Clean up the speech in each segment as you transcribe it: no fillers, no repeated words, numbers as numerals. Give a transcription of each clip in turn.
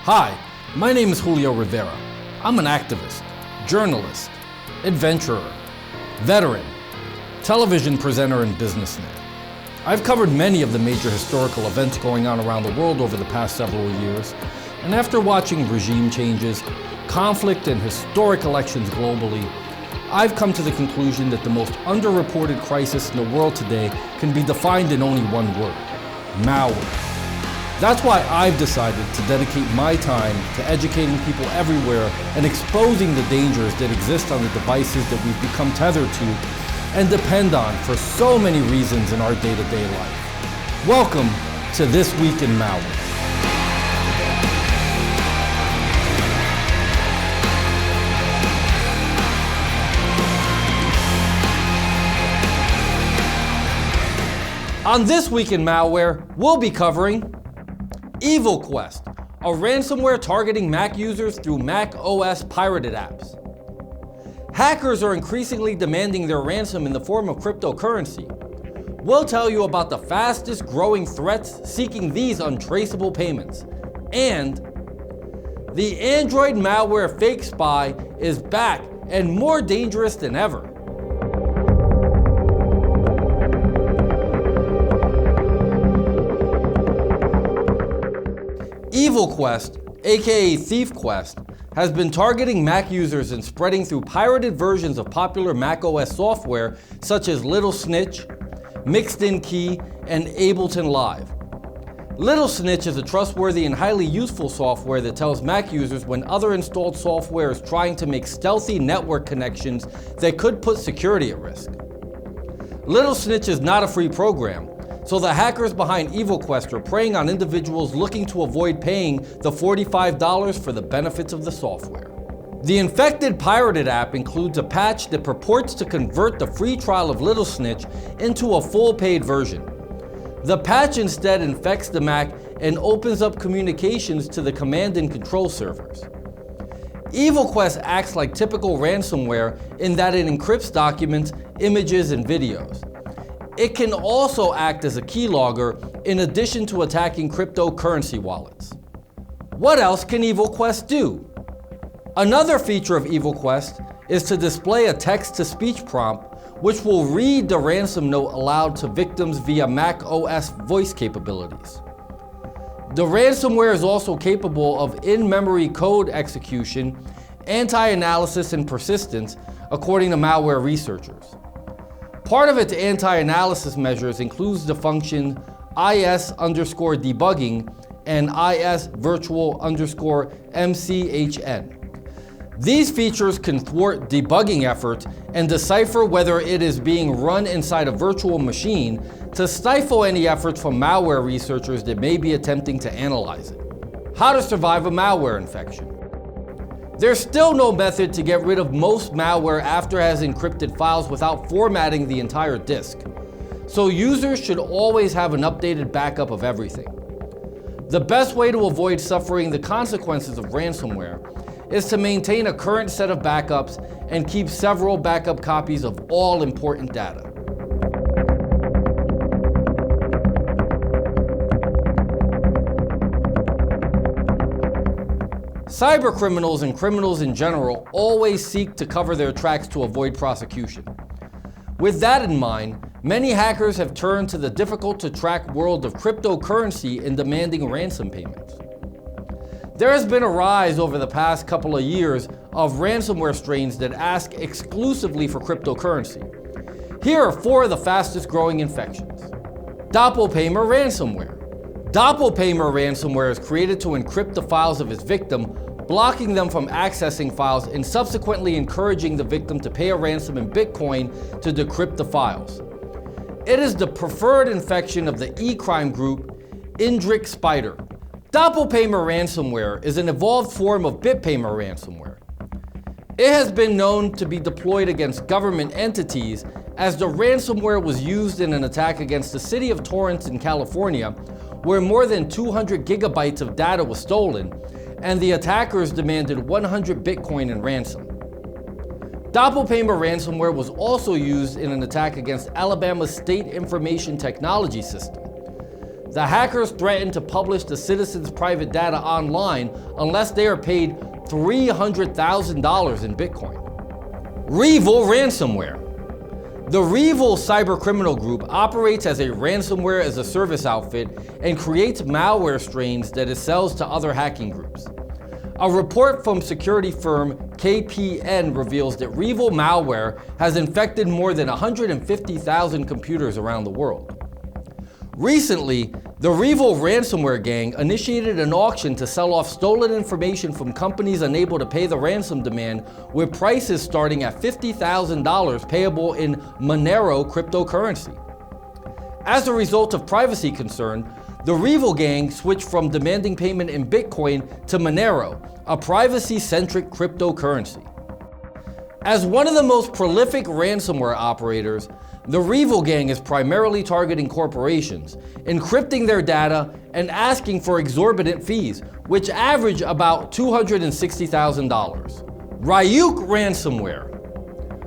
Hi, my name is Julio Rivera. I'm an activist, journalist, adventurer, veteran, television presenter, and businessman. I've covered many of the major historical events going on around the world over the past several years, and after watching regime changes, conflict, and historic elections globally, I've come to the conclusion that the most underreported crisis in the world today can be defined in only one word: malware. That's why I've decided to dedicate my time to educating people everywhere and exposing the dangers that exist on the devices that we've become tethered to and depend on for so many reasons in our day-to-day life. Welcome to This Week in Malware. On This Week in Malware, we'll be covering EvilQuest, a ransomware targeting Mac users through macOS pirated apps. Hackers are increasingly demanding their ransom in the form of cryptocurrency. We'll tell you about the fastest growing threats seeking these untraceable payments. And the Android malware FakeSpy is back and more dangerous than ever. EvilQuest, aka ThiefQuest, has been targeting Mac users and spreading through pirated versions of popular macOS software such as Little Snitch, Mixed In Key, and Ableton Live. Little Snitch is a trustworthy and highly useful software that tells Mac users when other installed software is trying to make stealthy network connections that could put security at risk. Little Snitch is not a free program, so the hackers behind EvilQuest are preying on individuals looking to avoid paying the $45 for the benefits of the software. The infected pirated app includes a patch that purports to convert the free trial of Little Snitch into a full paid version. The patch instead infects the Mac and opens up communications to the command and control servers. EvilQuest acts like typical ransomware in that it encrypts documents, images, and videos. It can also act as a keylogger in addition to attacking cryptocurrency wallets. What else can EvilQuest do? Another feature of EvilQuest is to display a text-to-speech prompt which will read the ransom note aloud to victims via macOS voice capabilities. The ransomware is also capable of in-memory code execution, anti-analysis, and persistence, according to malware researchers. Part of its anti-analysis measures includes the function is_debugging and is_virtual_mchn. These features can thwart debugging efforts and decipher whether it is being run inside a virtual machine to stifle any efforts from malware researchers that may be attempting to analyze it. How to survive a malware infection. There's still no method to get rid of most malware after it has encrypted files without formatting the entire disk, so users should always have an updated backup of everything. The best way to avoid suffering the consequences of ransomware is to maintain a current set of backups and keep several backup copies of all important data. Cybercriminals and criminals in general always seek to cover their tracks to avoid prosecution. With that in mind, many hackers have turned to the difficult-to-track world of cryptocurrency in demanding ransom payments. There has been a rise over the past couple of years of ransomware strains that ask exclusively for cryptocurrency. Here are 4 of the fastest growing infections. Doppelpaymer ransomware. Doppelpaymer ransomware is created to encrypt the files of its victim, blocking them from accessing files and subsequently encouraging the victim to pay a ransom in Bitcoin to decrypt the files. It is the preferred infection of the e-crime group Indrik Spider. Doppelpaymer ransomware is an evolved form of bitpaymer ransomware. It has been known to be deployed against government entities, as the ransomware was used in an attack against the city of Torrance in California, where more than 200 gigabytes of data was stolen, and the attackers demanded 100 Bitcoin in ransom. Doppelpaymer ransomware was also used in an attack against Alabama's State Information Technology System. The hackers threaten to publish the citizens' private data online unless they are paid $300,000 in Bitcoin. REVIL ransomware. The REVIL cybercriminal group operates as a ransomware as a service outfit and creates malware strains that it sells to other hacking groups. A report from security firm KPN reveals that REVIL malware has infected more than 150,000 computers around the world. Recently, the REVIL ransomware gang initiated an auction to sell off stolen information from companies unable to pay the ransom demand, with prices starting at $50,000 payable in Monero cryptocurrency. As a result of privacy concern, the REVIL gang switched from demanding payment in Bitcoin to Monero, a privacy-centric cryptocurrency. As one of the most prolific ransomware operators, the REVIL gang is primarily targeting corporations, encrypting their data and asking for exorbitant fees, which average about $260,000. RYUK ransomware.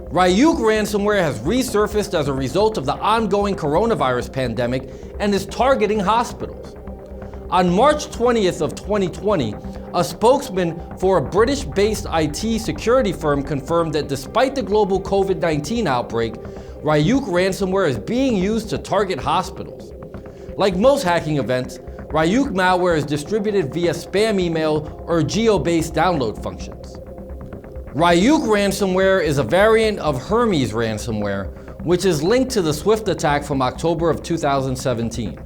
RYUK ransomware has resurfaced as a result of the ongoing coronavirus pandemic and is targeting hospitals. On March 20th of 2020, a spokesman for a British-based IT security firm confirmed that despite the global COVID-19 outbreak, RYUK ransomware is being used to target hospitals. Like most hacking events, RYUK malware is distributed via spam email or geo-based download functions. RYUK ransomware is a variant of Hermes ransomware, which is linked to the Swift attack from October of 2017.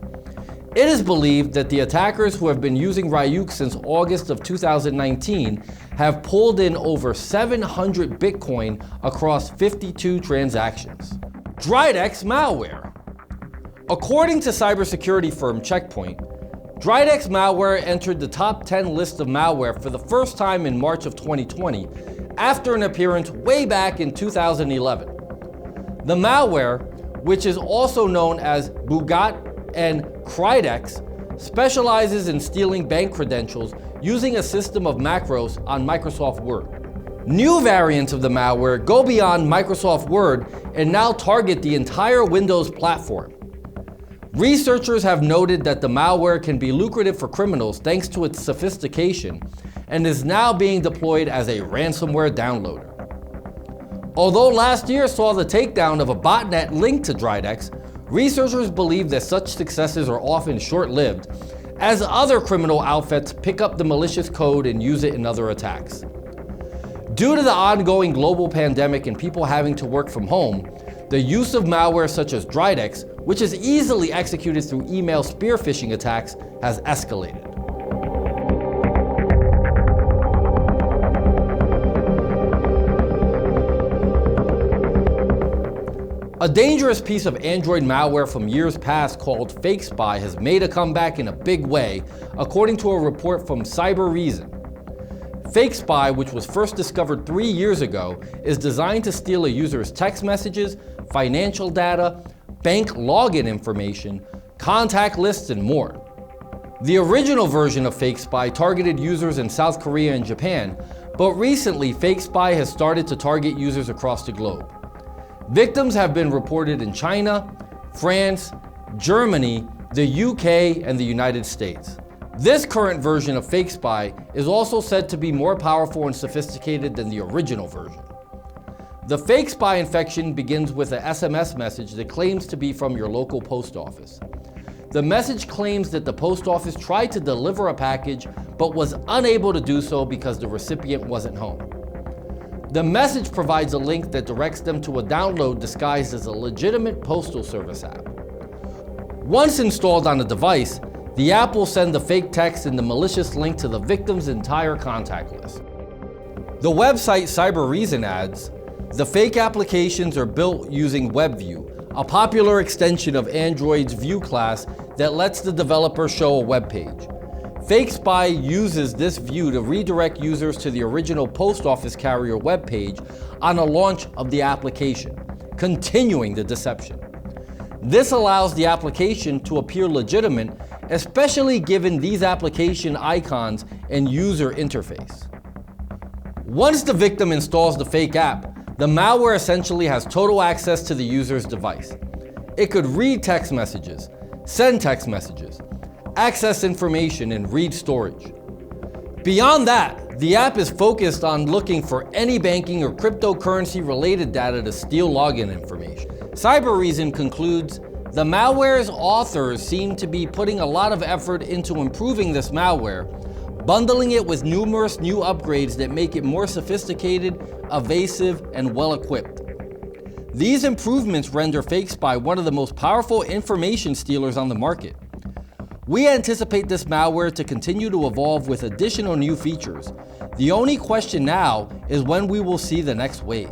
It is believed that the attackers who have been using RYUK since August of 2019 have pulled in over 700 Bitcoin across 52 transactions. Dridex malware. According to cybersecurity firm Checkpoint, Dridex malware entered the top 10 list of malware for the first time in March of 2020, after an appearance way back in 2011. The malware, which is also known as Bugat and Kridex, specializes in stealing bank credentials using a system of macros on Microsoft Word. New variants of the malware go beyond Microsoft Word and now target the entire Windows platform. Researchers have noted that the malware can be lucrative for criminals thanks to its sophistication and is now being deployed as a ransomware downloader. Although last year saw the takedown of a botnet linked to Dridex, researchers believe that such successes are often short-lived, as other criminal outfits pick up the malicious code and use it in other attacks. Due to the ongoing global pandemic and people having to work from home, the use of malware such as Dridex, which is easily executed through email spear phishing attacks, has escalated. A dangerous piece of Android malware from years past called FakeSpy has made a comeback in a big way, according to a report from CyberReason. FakeSpy, which was first discovered 3 years ago, is designed to steal a user's text messages, financial data, bank login information, contact lists, and more. The original version of FakeSpy targeted users in South Korea and Japan, but recently FakeSpy has started to target users across the globe. Victims have been reported in China, France, Germany, the UK, and the United States. This current version of FakeSpy is also said to be more powerful and sophisticated than the original version. The FakeSpy infection begins with an SMS message that claims to be from your local post office. The message claims that the post office tried to deliver a package but was unable to do so because the recipient wasn't home. The message provides a link that directs them to a download disguised as a legitimate postal service app. Once installed on the device, the app will send the fake text and the malicious link to the victim's entire contact list. The website CyberReason adds, the fake applications are built using WebView, a popular extension of Android's View class that lets the developer show a web page. FakeSpy uses this view to redirect users to the original post office carrier web page on a launch of the application, continuing the deception. This allows the application to appear legitimate, especially given these application icons and user interface. Once the victim installs the fake app, the malware essentially has total access to the user's device. It could read text messages, send text messages, access information, and read storage. Beyond that, the app is focused on looking for any banking or cryptocurrency related data to steal login information. Cybereason concludes, the malware's authors seem to be putting a lot of effort into improving this malware, bundling it with numerous new upgrades that make it more sophisticated, evasive, and well-equipped. These improvements render FakeSpy one of the most powerful information stealers on the market. We anticipate this malware to continue to evolve with additional new features. The only question now is when we will see the next wave.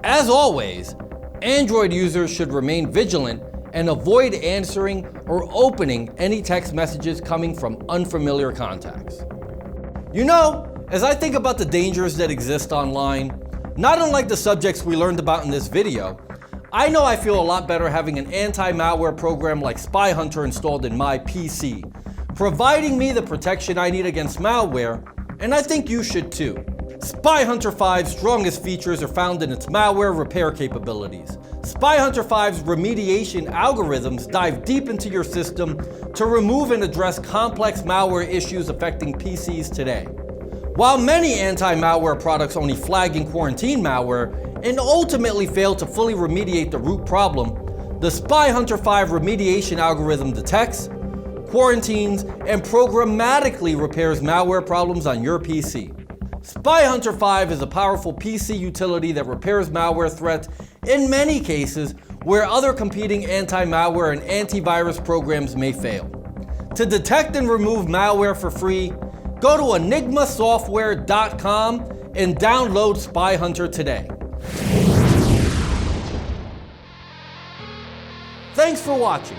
As always, Android users should remain vigilant and avoid answering or opening any text messages coming from unfamiliar contacts. You know, as I think about the dangers that exist online, not unlike the subjects we learned about in this video, I know I feel a lot better having an anti-malware program like SpyHunter installed in my PC, providing me the protection I need against malware, and I think you should too. SpyHunter 5's strongest features are found in its malware repair capabilities. SpyHunter 5's remediation algorithms dive deep into your system to remove and address complex malware issues affecting PCs today. While many anti-malware products only flag and quarantine malware and ultimately fail to fully remediate the root problem, the SpyHunter 5 remediation algorithm detects, quarantines, and programmatically repairs malware problems on your PC. SpyHunter 5 is a powerful PC utility that repairs malware threats in many cases where other competing anti-malware and antivirus programs may fail. To detect and remove malware for free, go to enigmasoftware.com and download SpyHunter today. Thanks for watching.